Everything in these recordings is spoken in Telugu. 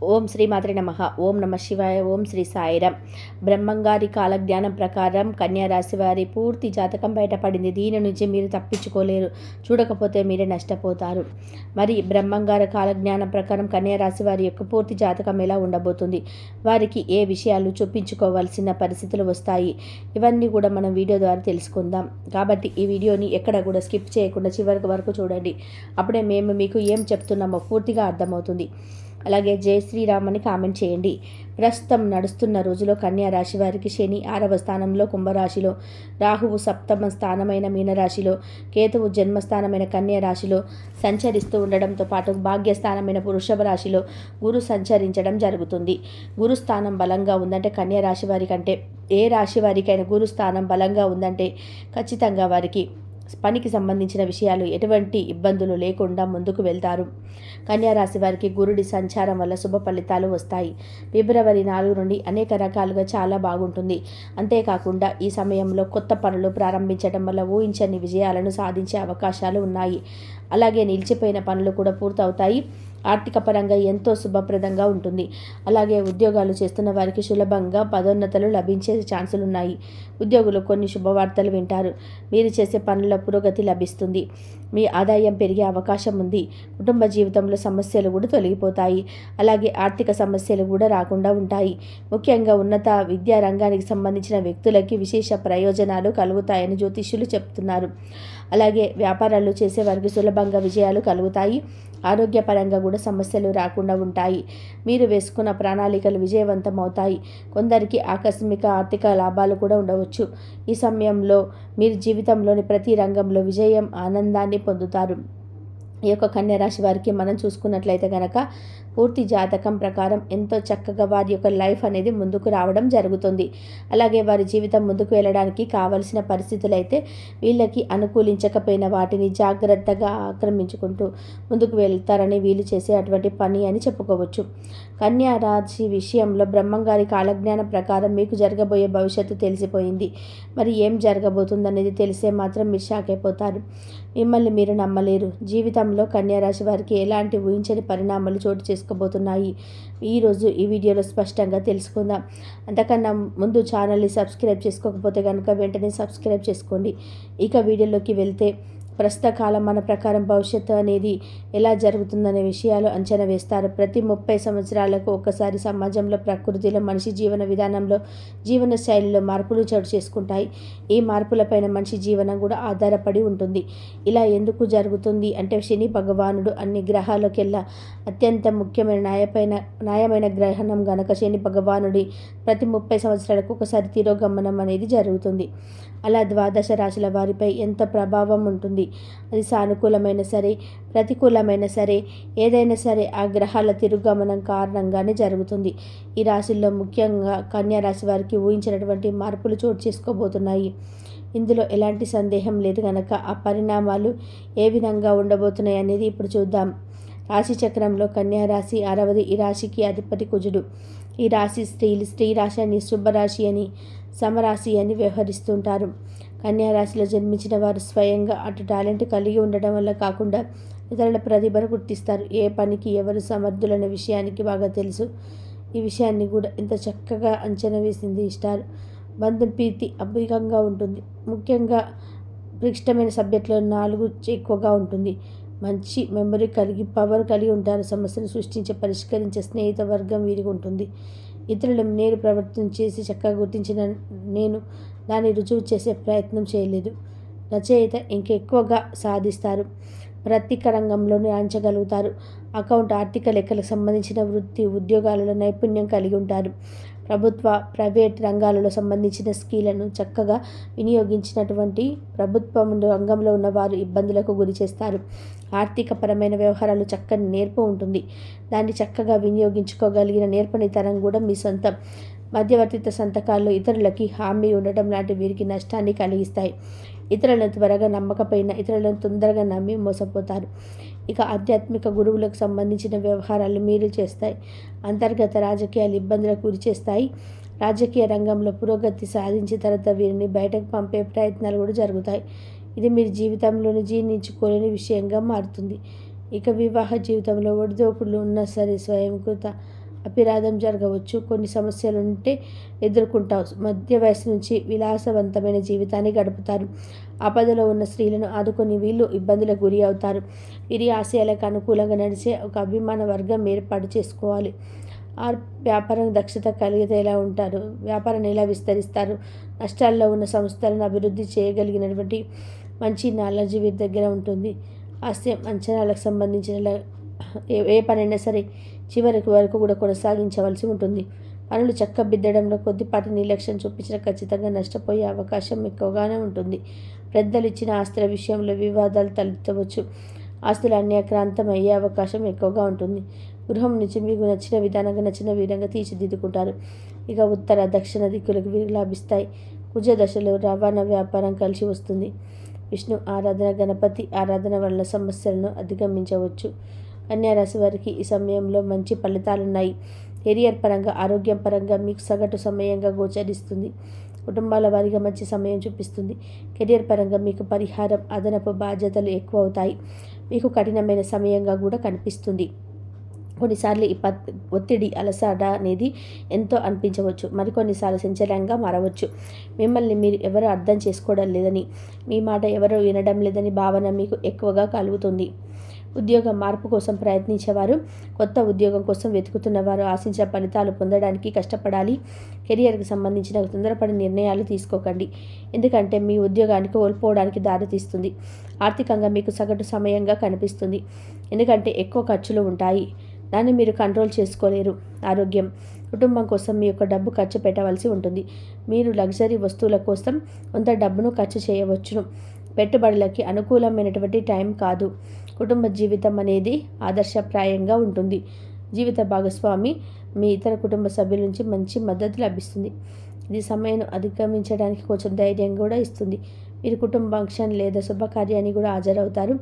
ఓం శ్రీ మాత్రే నమః. ఓం నమ శివాయ. ఓం శ్రీ సాయిరాం. బ్రహ్మంగారి కాలజ్ఞానం ప్రకారం కన్యా రాశి వారి పూర్తి జాతకం బయటపడింది. దీని నుంచి మీరు తప్పించుకోలేరు. చూడకపోతే మీరే నష్టపోతారు. మరి బ్రహ్మంగారి కాలజ్ఞానం ప్రకారం కన్యా రాశి వారి యొక్క పూర్తి జాతకం ఎలా ఉండబోతుంది, వారికి ఏ విషయాలు చూపించుకోవాల్సిన పరిస్థితులు వస్తాయి, ఇవన్నీ కూడా మనం వీడియో ద్వారా తెలుసుకుందాం. కాబట్టి ఈ వీడియోని ఎక్కడ కూడా స్కిప్ చేయకుండా చివరి వరకు చూడండి. అప్పుడే మేము మీకు ఏం చెప్తున్నామో పూర్తిగా అర్థమవుతుంది. అలాగే జై శ్రీరామ్ అని కామెంట్ చేయండి. ప్రస్తుతం నడుస్తున్న రోజులో కన్యా రాశి వారికి శని 6వ స్థానంలో కుంభరాశిలో, రాహువు 7వ స్థానమైన మీనరాశిలో, కేతువు జన్మస్థానమైన కన్యా రాశిలో సంచరిస్తూ ఉండడంతో పాటు భాగ్యస్థానమైన వృషభ రాశిలో గురు సంచరించడం జరుగుతుంది. గురు స్థానం బలంగా ఉందంటే కన్యా రాశి వారికంటే ఏ రాశి వారికైనా గురు స్థానం బలంగా ఉందంటే ఖచ్చితంగా వారికి పనికి సంబంధించిన విషయాలు ఎటువంటి ఇబ్బందులు లేకుండా ముందుకు వెళ్తారు. కన్యా రాశి వారికి గురుడి సంచారం వల్ల శుభ ఫలితాలు వస్తాయి. ఫిబ్రవరి 4 నుండి అనేక రకాలుగా చాలా బాగుంటుంది. అంతేకాకుండా ఈ సమయంలో కొత్త పనులు ప్రారంభించడం వల్ల ఊహించని విజయాలను సాధించే అవకాశాలు ఉన్నాయి. అలాగే నిలిచిపోయిన పనులు కూడా పూర్తవుతాయి. ఆర్థిక పరంగా ఎంతో శుభప్రదంగా ఉంటుంది. అలాగే ఉద్యోగాలు చేస్తున్న వారికి సులభంగా పదోన్నతులు లభించే ఛాన్సులు ఉన్నాయి. ఉద్యోగులు కొన్ని శుభవార్తలు వింటారు. మీరు చేసే పనుల పురోగతి లభిస్తుంది. మీ ఆదాయం పెరిగే అవకాశం ఉంది. కుటుంబ జీవితంలో సమస్యలు కూడా తొలగిపోతాయి. అలాగే ఆర్థిక సమస్యలు కూడా రాకుండా ఉంటాయి. ముఖ్యంగా ఉన్నత విద్యా రంగానికి సంబంధించిన వ్యక్తులకి విశేష ప్రయోజనాలు కలుగుతాయని జ్యోతిష్యులు చెప్తున్నారు. అలాగే వ్యాపారాలు చేసే వారికి సులభంగా విజయాలు కలుగుతాయి. ఆరోగ్యపరంగా కూడా సమస్యలు రాకుండా ఉంటాయి. మీరు వేసుకున్న ప్రణాళికలు విజయవంతం అవుతాయి. కొందరికి ఆకస్మిక ఆర్థిక లాభాలు కూడా ఉండవచ్చు. ఈ సమయంలో మీరు జీవితంలోని ప్రతి రంగంలో విజయం, ఆనందాన్ని పొందుతారు. ఈ యొక్క కన్యా రాశి వారికి మనం చూసుకున్నట్లయితే కనుక పూర్తి జాతకం ప్రకారం ఎంతో చక్కగా వారి యొక్క లైఫ్ అనేది ముందుకు రావడం జరుగుతుంది. అలాగే వారి జీవితం ముందుకు వెళ్ళడానికి కావలసిన పరిస్థితులు అయితే వీళ్ళకి అనుకూలించకపోయిన వాటిని జాగ్రత్తగా ఆక్రమించుకుంటూ ముందుకు వెళ్తారని వీళ్ళు చేసే అటువంటి పని అని చెప్పుకోవచ్చు. కన్యా రాశి విషయంలో బ్రహ్మంగారి కాలజ్ఞానం ప్రకారం మీకు జరగబోయే భవిష్యత్తు తెలిసిపోయింది. మరి ఏం జరగబోతుందనేది తెలిసే మాత్రం మీరు షాక్ అయిపోతారు. మిమ్మల్ని మీరు నమ్మలేరు. జీవితంలో కన్యా రాశి వారికి ఎలాంటి ఊహించని పరిణామాలు చోటు చేసుకోబోతున్నాయి ఈరోజు ఈ వీడియోలో స్పష్టంగా తెలుసుకుందాం. అంతకన్నా ముందు ఛానల్ని సబ్స్క్రైబ్ చేసుకోకపోతే కనుక వెంటనే సబ్స్క్రైబ్ చేసుకోండి. ఇక వీడియోలోకి వెళ్తే ప్రస్తుత కాలమాన ప్రకారం భవిష్యత్తు అనేది ఎలా జరుగుతుందనే విషయాలు అంచనా వేస్తారు. ప్రతి 30 సంవత్సరాలకు ఒకసారి సమాజంలో, ప్రకృతిలో, మనిషి జీవన విధానంలో, జీవన శైలిలో మార్పులు చోటు చేసుకుంటాయి. ఈ మార్పులపైన మనిషి జీవనం కూడా ఆధారపడి ఉంటుంది. ఇలా ఎందుకు జరుగుతుంది అంటే శని భగవానుడు అన్ని గ్రహాలకెల్లా అత్యంత ముఖ్యమైన న్యాయమైన గ్రహణం గనక శని భగవానుడి ప్రతి 30 సంవత్సరాలకు ఒకసారి తిరోగమనం అనేది జరుగుతుంది. అలా ద్వాదశ రాశుల వారిపై ఎంత ప్రభావం ఉంటుంది. అది సానుకూలమైన సరే, ప్రతికూలమైన సరే, ఏదైనా సరే ఆ గ్రహాల తిరుగమనం కారణంగానే జరుగుతుంది. ఈ రాశుల్లో ముఖ్యంగా కన్యా రాశి వారికి ఊహించినటువంటి మార్పులు చోటు చేసుకోబోతున్నాయి. ఇందులో ఎలాంటి సందేహం లేదు కనుక ఆ పరిణామాలు ఏ విధంగా ఉండబోతున్నాయి అనేది ఇప్పుడు చూద్దాం. రాశి చక్రంలో కన్యా రాశి 6వది. ఈ రాశికి అధిపతి కుజుడు. ఈ రాశి స్త్రీ రాశి అని, శుభరాశి అని, సమరాశి అని వ్యవహరిస్తుంటారు. కన్యా రాశిలో జన్మించిన వారు స్వయంగా అటు టాలెంట్ కలిగి ఉండడం వల్ల కాకుండా ఇతరుల ప్రతిభను గుర్తిస్తారు. ఏ పనికి ఎవరు సమర్థులనే విషయానికి బాగా తెలుసు. ఈ విషయాన్ని కూడా ఇంత చక్కగా అంచనా వేసింది ఇష్టారు. బంధం ప్రీతి అధికంగా ఉంటుంది. ముఖ్యంగా ఇష్టమైన సబ్జెక్టులో 4 ఎక్కువగా ఉంటుంది. మంచి మెమరీ పవర్ కలిగి ఉంటారు. సమస్యను సృష్టించి పరిష్కరించే స్నేహిత వర్గం వీరికి ఉంటుంది. ఇతరుల నేరు ప్రవర్తన చేసి చక్కగా గుర్తించిన నేను దాన్ని రుజువు చేసే ప్రయత్నం చేయలేదు. రచయిత ఇంకెక్కువగా సాధిస్తారు. ప్రత్యేక రంగంలోనే రాణించగలుగుతారు. అకౌంట్, ఆర్థిక లెక్కలకు సంబంధించిన వృత్తి, ఉద్యోగాలలో నైపుణ్యం కలిగి ఉంటారు. ప్రభుత్వ, ప్రైవేట్ రంగాలలో సంబంధించిన స్కీలను చక్కగా వినియోగించినటువంటి ప్రభుత్వం రంగంలో ఉన్నవారు ఇబ్బందులకు గురి చేస్తారు. ఆర్థిక పరమైన వ్యవహారాలు చక్కని నేర్పు ఉంటుంది. దాన్ని చక్కగా వినియోగించుకోగలిగిన నేర్పనితనం కూడా మీ సొంతం. మధ్యవర్తిత్వ సంతకాల్లో ఇతరులకి హామీ ఉండటం లాంటి వీరికి నష్టాన్ని కలిగిస్తాయి. ఇతరులను త్వరగా నమ్మకపోయినా ఇతరులను తొందరగా నమ్మి మోసపోతారు. ఇక ఆధ్యాత్మిక గురువులకు సంబంధించిన వ్యవహారాలు మీరు చేస్తాయి. అంతర్గత రాజకీయాలు ఇబ్బందులకు గురి చేస్తాయి. రాజకీయ రంగంలో పురోగతి సాధించిన తర్వాత వీరిని బయటకు పంపే ప్రయత్నాలు కూడా జరుగుతాయి. ఇది మీరు జీవితంలోని జీర్ణించుకోలేని విషయంగా మారుతుంది. ఇక వివాహ జీవితంలో ఒడిదోడుకులు ఉన్నా సరే స్వయంకృత అపరాధం జరగవచ్చు. కొన్ని సమస్యలుంటే ఎదుర్కొంటావు. మధ్య వయసు నుంచి విలాసవంతమైన జీవితాన్ని గడుపుతారు. ఆపదలో ఉన్న స్త్రీలను ఆదుకొని వీళ్ళు ఇబ్బందులకు గురి అవుతారు. వీరి ఆశయాలకు అనుకూలంగా నడిచే ఒక అభిమాన వర్గం ఏర్పాటు చేసుకోవాలి. వ్యాపారం దక్షత కలిగేలా ఉంటారు. వ్యాపారాన్ని ఎలా విస్తరిస్తారు. నష్టాల్లో ఉన్న సంస్థలను అభివృద్ధి చేయగలిగినటువంటి మంచి నాలెడ్జ్ వీరి దగ్గర ఉంటుంది. ఆస్తి అంచనాలకు సంబంధించిన ఏ పనైనా సరే చివరికి వరకు కూడా కొనసాగించవలసి ఉంటుంది. పనులు చక్కబిద్దడంలో కొద్దిపాటి నిర్లక్ష్యం చూపించిన ఖచ్చితంగా నష్టపోయే అవకాశం ఎక్కువగానే ఉంటుంది. పెద్దలు ఇచ్చిన ఆస్తుల విషయంలో వివాదాలు తలెత్తవచ్చు. ఆస్తులు అన్యాక్రాంతం అయ్యే అవకాశం ఎక్కువగా ఉంటుంది. గృహం నుంచి మీకు నచ్చిన విధంగా తీర్చిదిద్దుకుంటారు. ఇక ఉత్తర దక్షిణ దిక్కులకు వీరు లాభిస్తాయి. కుజ దశలో రవాణా వ్యాపారం కలిసి వస్తుంది. విష్ణు ఆరాధన, గణపతి ఆరాధన వలన సమస్యలను అధిగమించవచ్చు. కన్యారాశి వారికి ఈ సమయంలో మంచి ఫలితాలున్నాయి. కెరియర్ పరంగా, ఆరోగ్యం పరంగా మీకు సగటు సమయంగా గోచరిస్తుంది. కుటుంబాల వారిగా మంచి సమయం చూపిస్తుంది. కెరియర్ పరంగా మీకు పరిహారం, అదనపు బాధ్యతలు ఎక్కువ అవుతాయి. మీకు కఠినమైన సమయంగా కూడా కనిపిస్తుంది. కొన్నిసార్లు ఈ ఒత్తిడి, అలసట అనేది ఎంతో అనిపించవచ్చు. మరికొన్నిసార్లు సంచలనంగా మారవచ్చు. మిమ్మల్ని మీరు ఎవరు అర్థం చేసుకోవడం లేదని, మీ మాట ఎవరో వినడం లేదని భావన మీకు ఎక్కువగా కలుగుతుంది. ఉద్యోగ మార్పు కోసం ప్రయత్నించేవారు, కొత్త ఉద్యోగం కోసం వెతుకుతున్నవారు ఆశించిన ఫలితాలు పొందడానికి కష్టపడాలి. కెరియర్కి సంబంధించిన తొందరపడి నిర్ణయాలు తీసుకోకండి. ఎందుకంటే మీ ఉద్యోగానికి కోల్పోవడానికి దారితీస్తుంది. ఆర్థికంగా మీకు సగటు సమయంగా కనిపిస్తుంది. ఎందుకంటే ఎక్కువ ఖర్చులు ఉంటాయి. దాన్ని మీరు కంట్రోల్ చేసుకోలేరు. ఆరోగ్యం, కుటుంబం కోసం మీ యొక్క డబ్బు ఖర్చు పెట్టవలసి ఉంటుంది. మీరు లగ్జరీ వస్తువుల కోసం కొంత డబ్బును ఖర్చు చేయవచ్చును. పెట్టుబడులకి అనుకూలమైనటువంటి టైం కాదు. కుటుంబ జీవితం అనేది ఆదర్శప్రాయంగా ఉంటుంది. జీవిత భాగస్వామి, మీ ఇతర కుటుంబ సభ్యుల నుంచి మంచి మద్దతు లభిస్తుంది. ఇది సమయాన్ని అధిగమించడానికి కొంచెం ధైర్యం కూడా ఇస్తుంది. మీరు కుటుంబ ఫంక్షన్ లేదా శుభకార్యాన్ని కూడా హాజరవుతారు.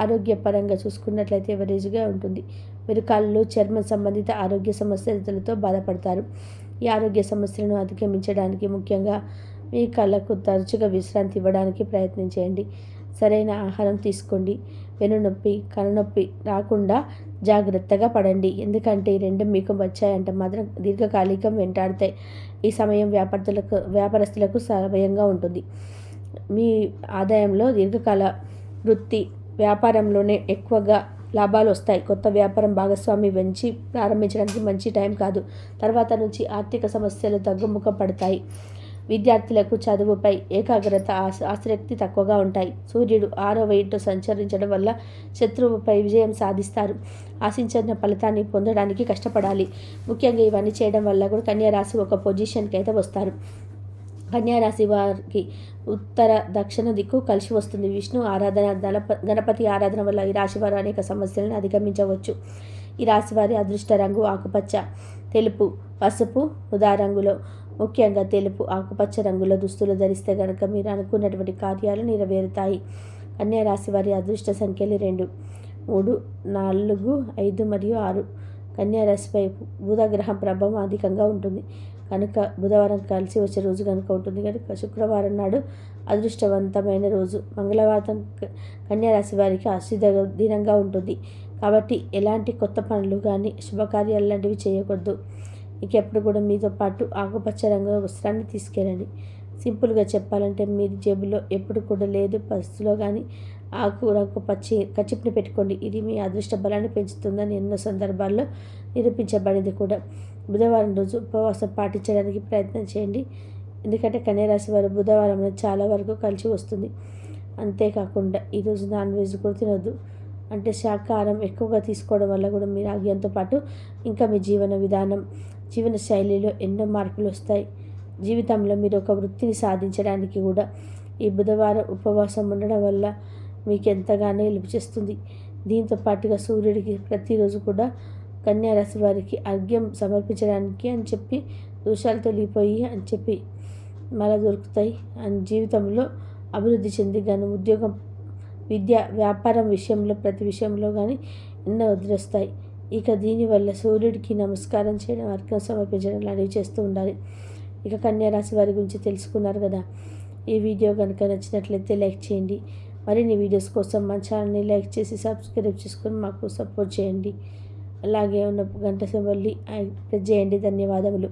ఆరోగ్యపరంగా చూసుకున్నట్లయితే ఎవరేజ్గా ఉంటుంది. మీరు కళ్ళు, చర్మం సంబంధిత ఆరోగ్య సమస్యలతో బాధపడతారు. ఈ ఆరోగ్య సమస్యలను అధిగమించడానికి ముఖ్యంగా మీ కళ్ళకు తరచుగా విశ్రాంతి ఇవ్వడానికి ప్రయత్నం చేయండి. సరైన ఆహారం తీసుకోండి. వెన్నునొప్పి, కనునొప్పి రాకుండా జాగ్రత్తగా పడండి. ఎందుకంటే ఈ రెండు మీకు వచ్చాయంటే మాత్రం దీర్ఘకాలికం వెంటాడుతాయి. ఈ సమయం వ్యాపారస్తులకు సమయంగా ఉంటుంది. మీ ఆదాయంలో దీర్ఘకాల వృత్తి వ్యాపారంలోనే ఎక్కువగా లాభాలు వస్తాయి. కొత్త వ్యాపారం భాగస్వామి వెంచి ప్రారంభించడానికి మంచి టైం కాదు. తర్వాత నుంచి ఆర్థిక సమస్యలు తగ్గుముఖం పడతాయి. విద్యార్థులకు చదువుపై ఏకాగ్రత, ఆసక్తి తక్కువగా ఉంటాయి. సూర్యుడు 6వ ఇంట్లో సంచరించడం వల్ల శత్రువుపై విజయం సాధిస్తారు. ఆశించిన ఫలితాన్ని పొందడానికి కష్టపడాలి. ముఖ్యంగా ఇవన్నీ చేయడం వల్ల కూడా కన్యారాశి ఒక పొజిషన్కి అయితే వస్తారు. కన్యారాశి వారికి ఉత్తర దక్షిణ దిక్కు కలిసి వస్తుంది. విష్ణు ఆరాధన, గణపతి ఆరాధన వల్ల ఈ రాశి వారు అనేక సమస్యలను అధిగమించవచ్చు. ఈ రాశి వారి అదృష్ట రంగు ఆకుపచ్చ, తెలుపు, పసుపు, ఉదా రంగులో, ముఖ్యంగా తెలుపు, ఆకుపచ్చ రంగుల దుస్తులు ధరిస్తే కనుక మీరు అనుకున్నటువంటి కార్యాలు నెరవేరుతాయి. కన్యారాశి వారి అదృష్ట సంఖ్యలు 2, 3, 4, 5 మరియు 6. కన్యారాశిపై బుధగ్రహం ప్రభావం అధికంగా ఉంటుంది కనుక బుధవారం కలిసి వచ్చే రోజు కనుక ఉంటుంది కనుక శుక్రవారం నాడు అదృష్టవంతమైన రోజు. మంగళవారం కన్యారాశి వారికి అశుభ దినంగా ఉంటుంది కాబట్టి ఎలాంటి కొత్త పనులు కానీ శుభకార్యాలు లాంటివి చేయకూడదు. ఇంకెప్పుడు కూడా మీతో పాటు ఆకుపచ్చ రంగు వస్త్రాన్ని తీసుకెళ్ళండి. సింపుల్గా చెప్పాలంటే మీరు జేబులో ఎప్పుడు కూడా లేదు పరిస్థితిలో కానీ ఆకు రంగు కచ్చిప్ని పెట్టుకోండి. ఇది మీ అదృష్ట బలాన్ని పెంచుతుందని ఎన్నో సందర్భాల్లో నిరూపించబడింది కూడా. బుధవారం రోజు ఉపవాసం పాటించడానికి ప్రయత్నం చేయండి. ఎందుకంటే కన్యారాశి వారు బుధవారం చాలా వరకు కలిసి వస్తుంది. అంతేకాకుండా ఈరోజు నాన్ వెజ్ కూడా తినొద్దు. అంటే శాకాహారం ఎక్కువగా తీసుకోవడం వల్ల కూడా మీరు ఆరోగ్యంతో పాటు ఇంకా మీ జీవన విధానం, జీవన శైలిలో ఎన్నో మార్పులు వస్తాయి. జీవితంలో మీరు ఒక వృత్తిని సాధించడానికి కూడా ఈ బుధవారం ఉపవాసం ఉండడం వల్ల మీకు ఎంతగానో హెల్ప్ చేస్తుంది. దీంతో పాటుగా సూర్యుడికి ప్రతిరోజు కూడా కన్యారాశి వారికి అర్ఘ్యం సమర్పించడానికి అని చెప్పి దోషాలు తొలిగిపోయి అని చెప్పి మళ్ళీ దొరుకుతాయి. అని జీవితంలో అభివృద్ధి చెంది కానీ ఉద్యోగం, విద్య, వ్యాపారం విషయంలో ప్రతి విషయంలో కానీ ఎన్నో వదిలేస్తాయి. ఇక దీనివల్ల సూర్యుడికి నమస్కారం చేయడం, అర్ఘ్యం సమర్పించడం లాంటివి చేస్తూ ఉండాలి. ఇక కన్యారాశి వారి గురించి తెలుసుకున్నారు కదా. ఈ వీడియో కనుక నచ్చినట్లయితే లైక్ చేయండి. మరిన్ని వీడియోస్ కోసం మా ఛానల్ని లైక్ చేసి సబ్స్క్రైబ్ చేసుకొని మాకు సపోర్ట్ చేయండి. అలాగే ఉన్న గంట సింబల్ని ప్రెస్ చేయండి. ధన్యవాదములు.